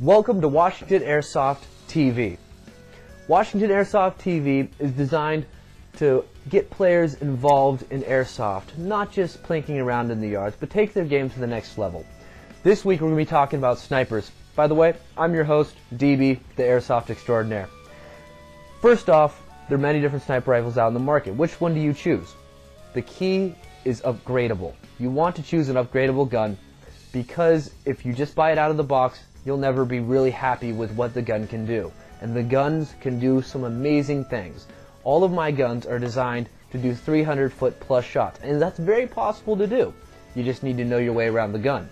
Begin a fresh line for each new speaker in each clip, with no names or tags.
Welcome to Washington Airsoft TV. Washington Airsoft TV is designed to get players involved in airsoft, not just plinking around in the yards, but take their game to the next level. This week we're going to be talking about snipers. By the way, I'm your host, DB, the Airsoft Extraordinaire. First off, there are many different sniper rifles out in the market. Which one do you choose? The key is upgradable. You want to choose an upgradable gun because if you just buy it out of the box, you'll never be really happy with what the gun can do. And the guns can do some amazing things. All of my guns are designed to do 300-foot plus shots, and that's very possible to do. You just need to know your way around the gun.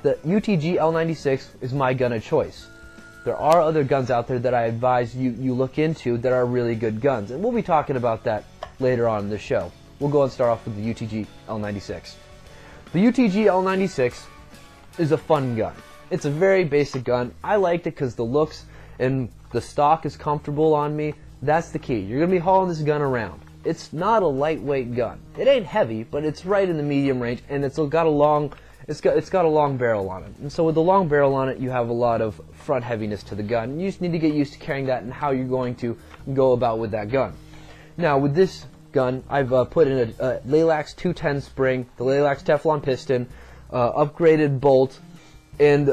The UTG L96 is my gun of choice. There are other guns out there that I advise you look into that are really good guns, and we'll be talking about that later on in the show. We'll go and start off with the UTG L96. The UTG L96 is a fun gun. It's a very basic gun. I liked it because the looks and the stock is comfortable on me. That's the key. You're going to be hauling this gun around. It's not a lightweight gun. It ain't heavy, but it's right in the medium range, and it's got a long barrel on it. And so with the long barrel on it, you have a lot of front heaviness to the gun. You just need to get used to carrying that and how you're going to go about with that gun. Now with this gun, I've put in a Laylax 210 spring, the Laylax Teflon piston, upgraded bolt, and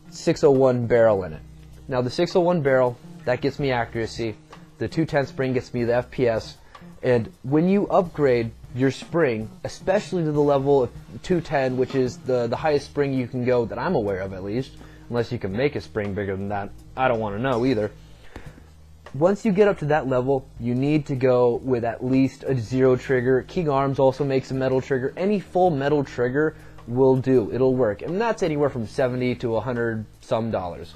601 barrel in it. Now the 601 barrel, that gets me accuracy. The 210 spring gets me the FPS. And when you upgrade your spring, especially to the level of 210, which is the highest spring you can go that I'm aware of at least, unless you can make a spring bigger than that, I don't want to know either. Once you get up to that level, you need to go with at least a zero trigger. King Arms also makes a metal trigger. Any full metal trigger will do. It'll work. And that's anywhere from $70 to $100 some dollars.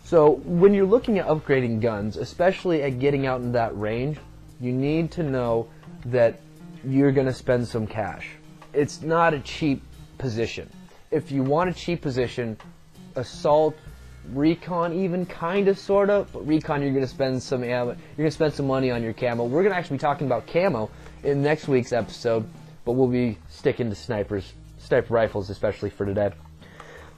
So when you're looking at upgrading guns, especially at getting out in that range, you need to know that you're going to spend some cash. It's not a cheap position. If you want a cheap position, assault, recon, even kind of, sort of, but recon you're going to spend some ammo. You're going to spend some money on your camo. We're going to actually be talking about camo in next week's episode, but we'll be sticking to sniper rifles, especially for today.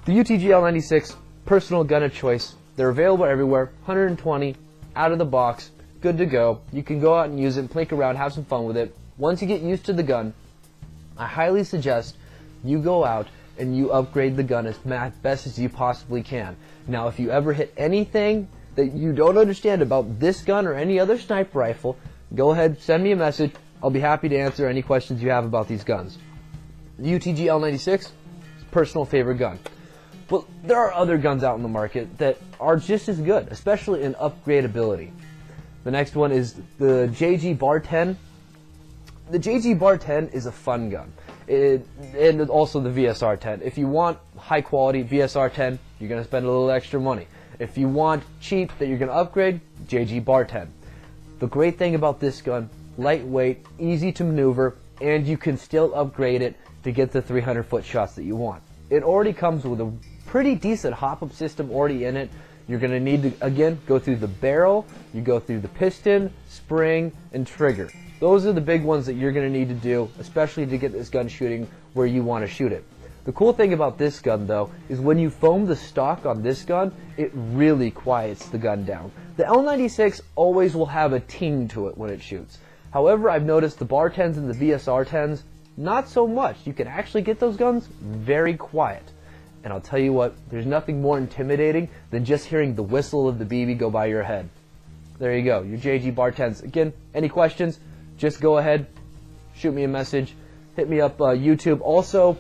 The UTG L96, personal gun of choice. They're available everywhere. 120 out of the box, good to go. You can go out and use it, plink around, have some fun with it. Once you get used to the gun, I highly suggest you go out and you upgrade the gun as best as you possibly can. Now, if you ever hit anything that you don't understand about this gun or any other sniper rifle, go ahead, send me a message. I'll be happy to answer any questions you have about these guns. The UTG L96 is a personal favorite gun. Well, there are other guns out in the market that are just as good, especially in upgradability. The next one is the JG Bar 10. The JG Bar 10 is a fun gun. And also the VSR 10. If you want high quality VSR 10, you're going to spend a little extra money. If you want cheap that you're going to upgrade, JG Bar 10. The great thing about this gun, lightweight, easy to maneuver, and you can still upgrade it to get the 300-foot shots that you want. It already comes with a pretty decent hop-up system already in it. You're going to need to, again, go through the barrel, you go through the piston, spring, and trigger. Those are the big ones that you're going to need to do, especially to get this gun shooting where you want to shoot it. The cool thing about this gun, though, is when you foam the stock on this gun, it really quiets the gun down. The L96 always will have a ting to it when it shoots. However, I've noticed the Bar 10s and the VSR 10s, not so much. You can actually get those guns very quiet. And I'll tell you what, there's nothing more intimidating than just hearing the whistle of the BB go by your head. There you go, your JG Bar 10s. Again, any questions, just go ahead, shoot me a message, hit me up YouTube. Also,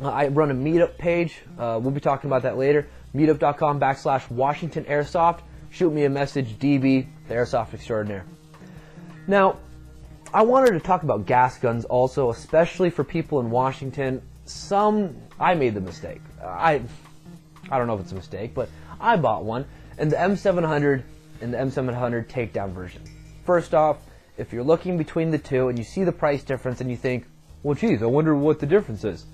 I run a meetup page. We'll be talking about that later. Meetup.com/Washington Airsoft. Shoot me a message, DB, the Airsoft Extraordinaire. Now, I wanted to talk about gas guns also, especially for people in Washington. I made the mistake. I don't know if it's a mistake, but I bought one, and the M700 and the M700 takedown version. First off, if you're looking between the two and you see the price difference and you think, well, geez, I wonder what the difference is.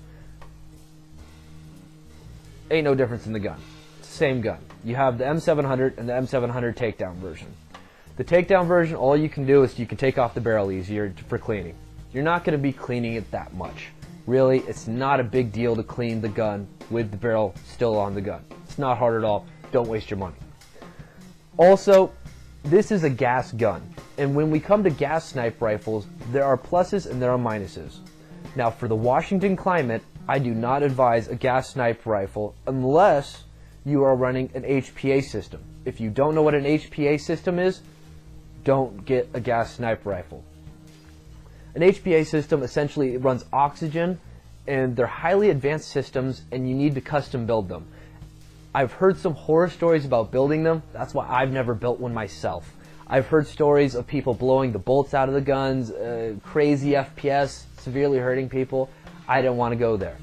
Ain't no difference in the gun. It's the same gun. You have the M700 and the M700 takedown version. The takedown version, all you can do is you can take off the barrel easier for cleaning. You're not going to be cleaning it that much. Really, it's not a big deal to clean the gun with the barrel still on the gun. It's not hard at all. Don't waste your money. Also, this is a gas gun, and when we come to gas snipe rifles, there are pluses and there are minuses. Now, for the Washington climate, I do not advise a gas snipe rifle unless you are running an HPA system. If you don't know what an HPA system is, don't get a gas snipe rifle. An HPA system essentially runs oxygen, and they're highly advanced systems, and you need to custom build them. I've heard some horror stories about building them. That's why I've never built one myself. I've heard stories of people blowing the bolts out of the guns, crazy FPS, severely hurting people. I didn't want to go there.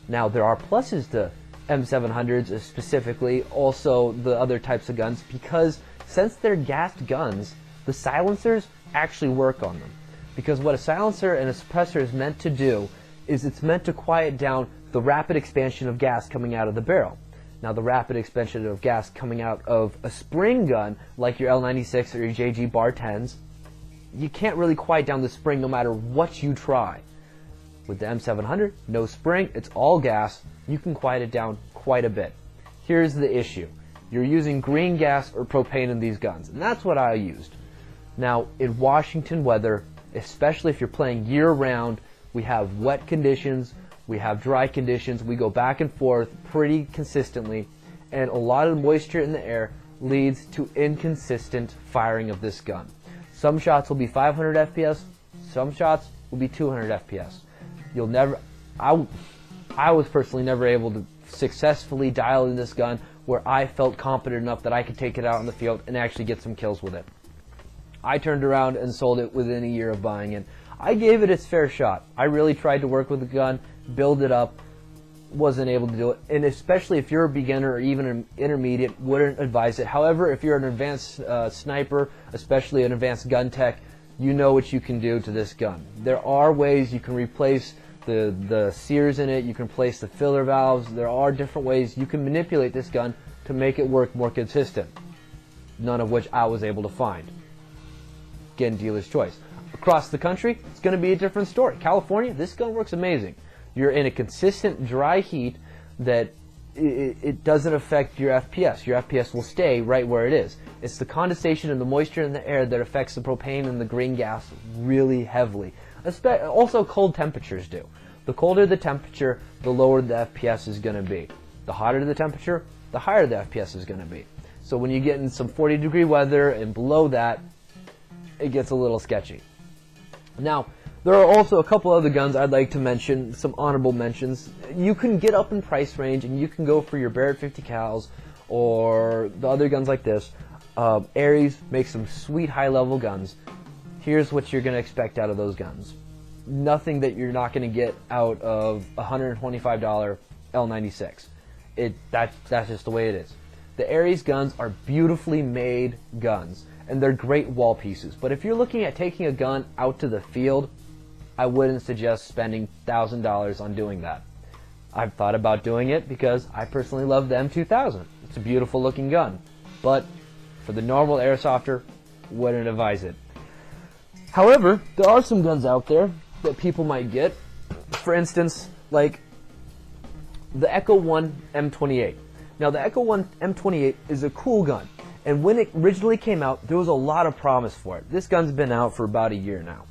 Now, there are pluses to M700s specifically, also the other types of guns, because since they're gassed guns, the silencers actually work on them. Because what a silencer and a suppressor is meant to do is it's meant to quiet down the rapid expansion of gas coming out of the barrel. Now, the rapid expansion of gas coming out of a spring gun, like your L96 or your JG Bar 10s, you can't really quiet down the spring no matter what you try. With the M700, no spring, it's all gas. You can quiet it down quite a bit. Here's the issue. You're using green gas or propane in these guns, and that's what I used. Now, in Washington weather, especially if you're playing year-round, we have wet conditions, we have dry conditions, we go back and forth pretty consistently, and a lot of moisture in the air leads to inconsistent firing of this gun. Some shots will be 500 FPS, some shots will be 200 FPS. You'll never, I was personally never able to successfully dial in this gun where I felt confident enough that I could take it out in the field and actually get some kills with it. I turned around and sold it within a year of buying it. I gave it its fair shot. I really tried to work with the gun, build it up, wasn't able to do it, and especially if you're a beginner or even an intermediate, wouldn't advise it. However, if you're an advanced sniper, especially an advanced gun tech, you know what you can do to this gun. There are ways you can replace the sears in it, you can replace the filler valves. There are different ways you can manipulate this gun to make it work more consistent, none of which I was able to find. Again, dealer's choice. Across the country, it's going to be a different story. California, this gun works amazing. You're in a consistent dry heat that it doesn't affect your FPS. Your FPS will stay right where it is. It's the condensation and the moisture in the air that affects the propane and the green gas really heavily. Also, cold temperatures do. The colder the temperature, the lower the FPS is going to be. The hotter the temperature, the higher the FPS is going to be. So when you get in some 40-degree weather and below that, it gets a little sketchy. Now, there are also a couple other guns I'd like to mention, some honorable mentions. You can get up in price range and you can go for your Barrett 50 cals or the other guns like this. Ares makes some sweet high-level guns. Here's what you're going to expect out of those guns. Nothing that you're not going to get out of a $125 L96. That's just the way it is. The Ares guns are beautifully made guns, and they're great wall pieces. But if you're looking at taking a gun out to the field, I wouldn't suggest spending $1,000 on doing that. I've thought about doing it because I personally love the M2000. It's a beautiful looking gun. But for the normal airsofter, wouldn't advise it. However, there are some guns out there that people might get. For instance, like the Echo 1 M28. Now, the Echo 1 M28 is a cool gun. And when it originally came out, there was a lot of promise for it. This gun's been out for about a year now.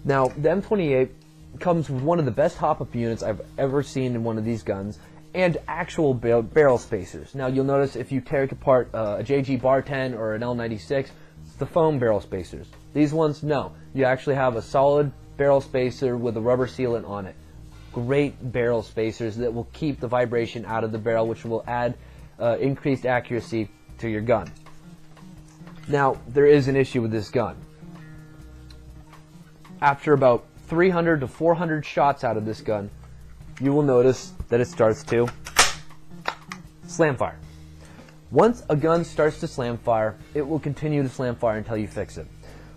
Now, the M28 comes with one of the best hop-up units I've ever seen in one of these guns, and actual barrel spacers. Now, you'll notice if you tear apart a JG Bar 10 or an L96, it's the foam barrel spacers. These ones, no. You actually have a solid barrel spacer with a rubber sealant on it. Great barrel spacers that will keep the vibration out of the barrel, which will add increased accuracy to your gun. Now, there is an issue with this gun. After about 300 to 400 shots out of this gun, you will notice that it starts to slam fire. Once a gun starts to slam fire, it will continue to slam fire until you fix it.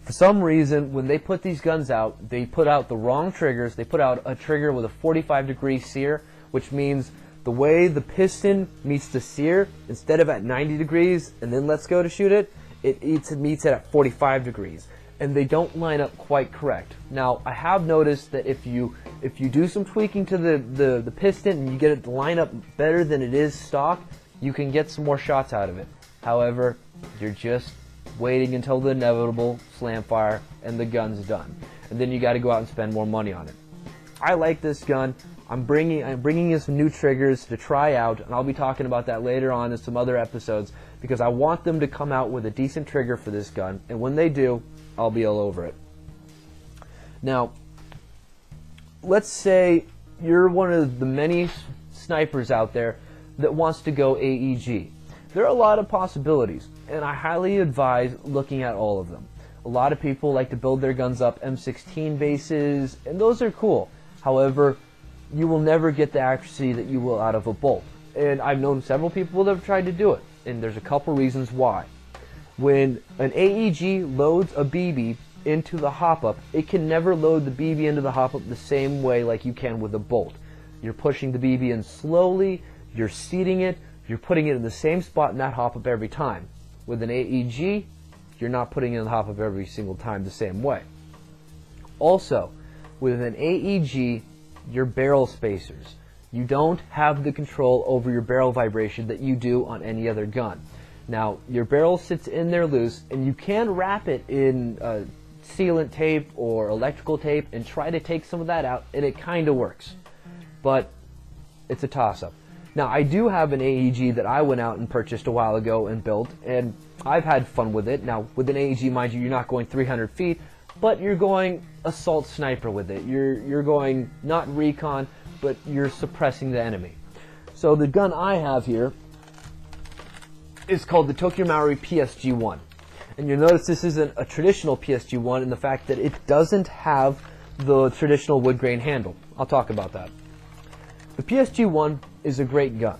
For some reason, when they put these guns out, they put out the wrong triggers. They put out a trigger with a 45-degree sear, which means the way the piston meets the sear, instead of at 90 degrees and then lets go to shoot it, it meets it at 45 degrees. And they don't line up quite correct. Now, I have noticed that if you do some tweaking to the piston and you get it to line up better than it is stock, you can get some more shots out of it. However, you're just waiting until the inevitable slam fire and the gun's done. And then you got to go out and spend more money on it. I like this gun. I'm bringing in some new triggers to try out, and I'll be talking about that later on in some other episodes, because I want them to come out with a decent trigger for this gun, and when they do, I'll be all over it. Now, let's say you're one of the many snipers out there that wants to go AEG. There are a lot of possibilities, and I highly advise looking at all of them. A lot of people like to build their guns up M16 bases, and those are cool. However, you will never get the accuracy that you will out of a bolt. And I've known several people that have tried to do it, and there's a couple reasons why. When an AEG loads a BB into the hop-up, it can never load the BB into the hop-up the same way like you can with a bolt. You're pushing the BB in slowly, you're seating it, you're putting it in the same spot in that hop-up every time. With an AEG, you're not putting it in the hop-up every single time the same way. Also, with an AEG, your barrel spacers. You don't have the control over your barrel vibration that you do on any other gun. Now, your barrel sits in there loose, and you can wrap it in sealant tape or electrical tape and try to take some of that out, and it kind of works. But it's a toss-up. Now, I do have an AEG that I went out and purchased a while ago and built, and I've had fun with it. Now, with an AEG, mind you, you're not going 300 feet, but you're going assault sniper with it. You're going not recon, but you're suppressing the enemy. So the gun I have here is called the Tokyo Maori PSG-1. And you'll notice this isn't a traditional PSG-1 in the fact that it doesn't have the traditional wood grain handle. I'll talk about that. The PSG-1 is a great gun.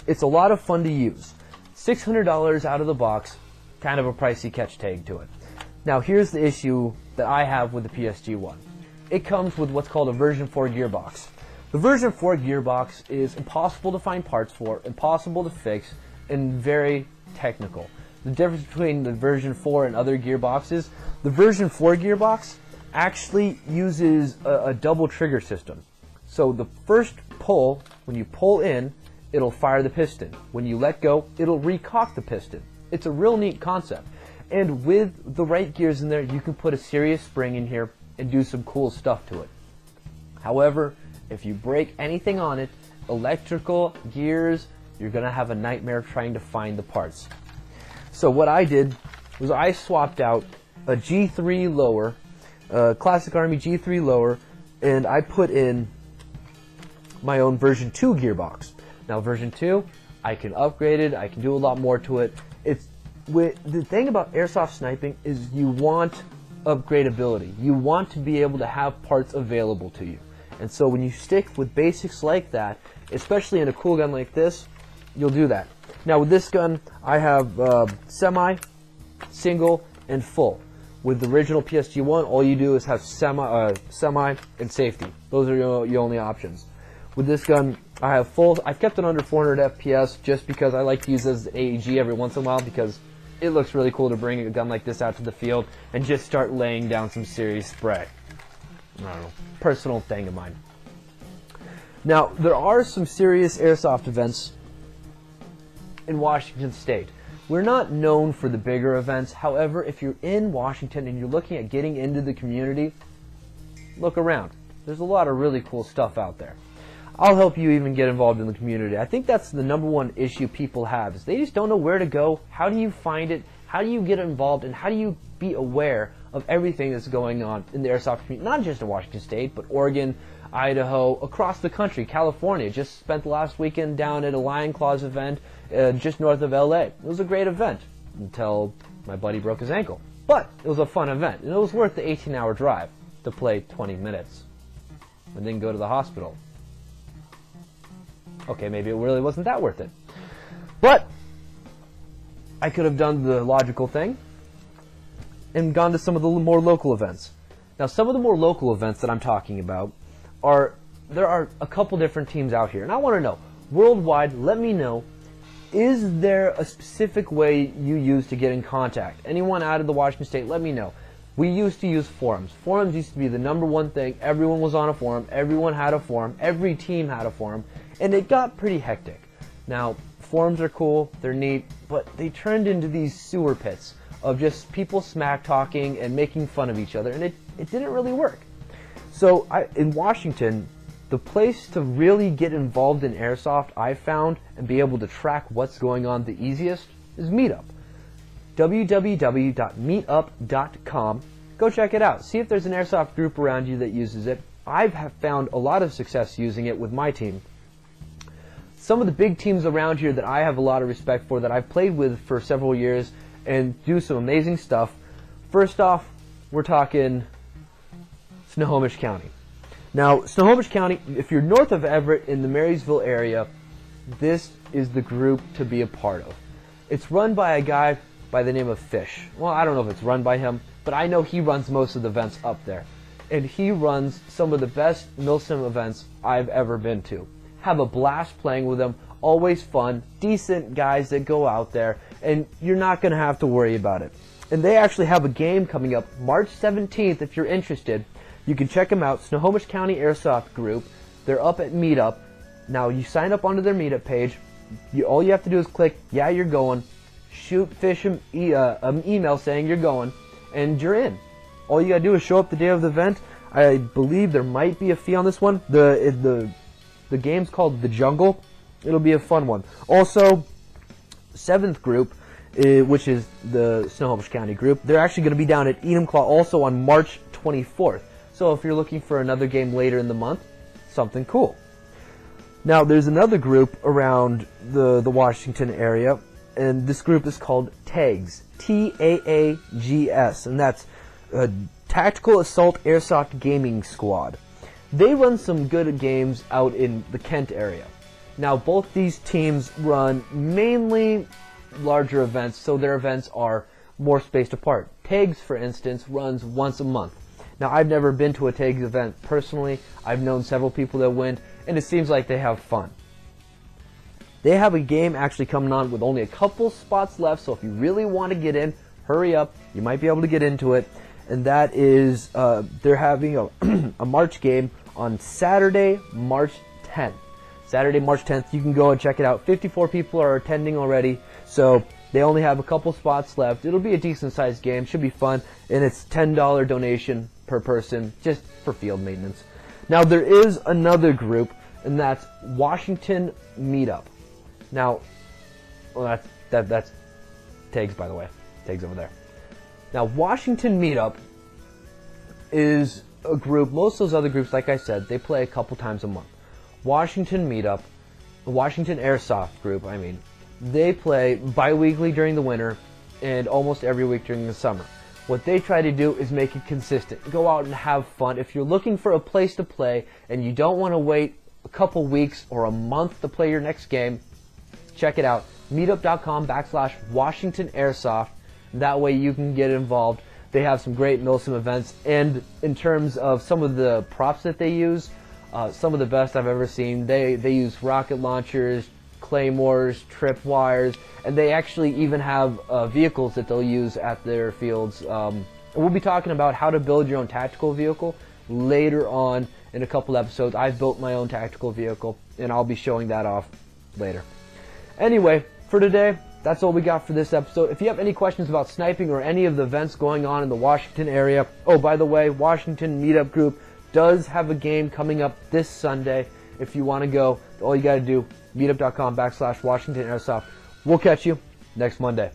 It's a lot of fun to use. $600 out of the box, kind of a pricey catch tag to it. Now here's the issue that I have with the PSG-1. It comes with what's called a version 4 gearbox. The version 4 gearbox is impossible to find parts for, impossible to fix, and very technical. The difference between the version 4 and other gearboxes, the version 4 gearbox actually uses a double trigger system. So the first pull, when you pull in, it'll fire the piston. When you let go, it'll recock the piston. It's a real neat concept. And with the right gears in there, you can put a serious spring in here and do some cool stuff to it. However, if you break anything on it, electrical, gears, you're going to have a nightmare trying to find the parts. So what I did was I swapped out a G3 lower, Classic Army G3 lower, and I put in my own version 2 gearbox. Now version 2, I can upgrade it, I can do a lot more to it. The thing about airsoft sniping is you want upgradability. You want to be able to have parts available to you. And so when you stick with basics like that, especially in a cool gun like this, you'll do that. Now with this gun, I have semi, single, and full. With the original PSG-1, all you do is have semi, and safety. Those are your only options. With this gun, I have full. I've kept it under 400 FPS just because I like to use it as AEG every once in a while because it looks really cool to bring a gun like this out to the field and just start laying down some serious spray. I don't know, personal thing of mine. Now, there are some serious airsoft events in Washington State. We're not known for the bigger events. However, if you're in Washington and you're looking at getting into the community, look around. There's a lot of really cool stuff out there. I'll help you even get involved in the community. I think that's the #1 issue people have, is they just don't know where to go. How do you find it? How do you get involved? And how do you be aware of everything that's going on in the airsoft community? Not just in Washington State, but Oregon, Idaho, across the country. California, just spent the last weekend down at a Lion Claws event just north of LA. It was a great event until my buddy broke his ankle. But it was a fun event, and it was worth the 18-hour drive to play 20 minutes and then go to the hospital. Okay, maybe it really wasn't that worth it. But I could have done the logical thing and gone to some of the more local events. Now, some of the more local events that I'm talking about there are a couple different teams out here. And I want to know, worldwide, let me know, is there a specific way you use to get in contact? Anyone out of the Washington State, let me know. We used to use forums. Forums used to be the #1 thing. Everyone was on a forum. Everyone had a forum. Every team had a forum. And it got pretty hectic. Now, forums are cool, they're neat, but they turned into these sewer pits of just people smack talking and making fun of each other, and it didn't really work. So in Washington, the place to really get involved in airsoft, I found, and be able to track what's going on the easiest is Meetup. www.meetup.com. Go check it out. See if there's an airsoft group around you that uses it. I've found a lot of success using it with my team. Some of the big teams around here that I have a lot of respect for, that I've played with for several years and do some amazing stuff. First off, we're talking Snohomish County. Now, Snohomish County, if you're north of Everett in the Marysville area, this is the group to be a part of. It's run by a guy by the name of Fish. Well, I don't know if it's run by him, but I know he runs most of the events up there. And he runs some of the best Milsim events I've ever been to. Have a blast playing with them, always fun, decent guys that go out there, and you're not going to have to worry about it. And they actually have a game coming up March 17th if you're interested. You can check them out, Snohomish County Airsoft Group. They're up at Meetup. Now, you sign up onto their Meetup page. All you have to do is click, yeah, you're going. Shoot Fish an email saying you're going, and you're in. All you got to do is show up the day of the event. I believe there might be a fee on this one. The game's called The Jungle. It'll be a fun one. Also, 7th group, which is the Snohomish County group, they're actually going to be down at Enumclaw also on March 24th. So if you're looking for another game later in the month, something cool. Now, there's another group around the Washington area, and this group is called TAGS, T-A-A-G-S, and that's Tactical Assault Airsoft Gaming Squad. They run some good games out in the Kent area. Now, both these teams run mainly larger events, so their events are more spaced apart. TAGS, for instance, runs once a month. Now, I've never been to a TAGS event personally. I've known several people that went, and it seems like they have fun. They have a game actually coming on with only a couple spots left, so if you really want to get in, hurry up. You might be able to get into it. And that is, they're having a March game on Saturday, March 10th. Saturday, March 10th, you can go and check it out. 54 people are attending already, so they only have a couple spots left. It'll be a decent-sized game, should be fun, and it's $10 donation per person, just for field maintenance. Now, there is another group, and that's Washington Meetup. Now, well, that's TAGS, by the way. TAGS over there. Now, Washington Meetup is a group. Most of those other groups, like I said, they play a couple times a month. Washington Meetup, the Washington Airsoft Group, I mean, they play bi-weekly during the winter and almost every week during the summer. What they try to do is make it consistent. Go out and have fun. If you're looking for a place to play and you don't want to wait a couple weeks or a month to play your next game, check it out. Meetup.com/Washington Airsoft. That way you can get involved. They have some great Milsim events, and in terms of some of the props that they use, some of the best I've ever seen. They use rocket launchers, claymores, tripwires, and they actually even have vehicles that they'll use at their fields. We'll be talking about how to build your own tactical vehicle later on in a couple episodes. I've built my own tactical vehicle, and I'll be showing that off later. Anyway, for today, that's all we got for this episode. If you have any questions about sniping or any of the events going on in the Washington area, oh, by the way, Washington Meetup Group does have a game coming up this Sunday. If you want to go, all you got to do, meetup.com/Washington Airsoft. We'll catch you next Monday.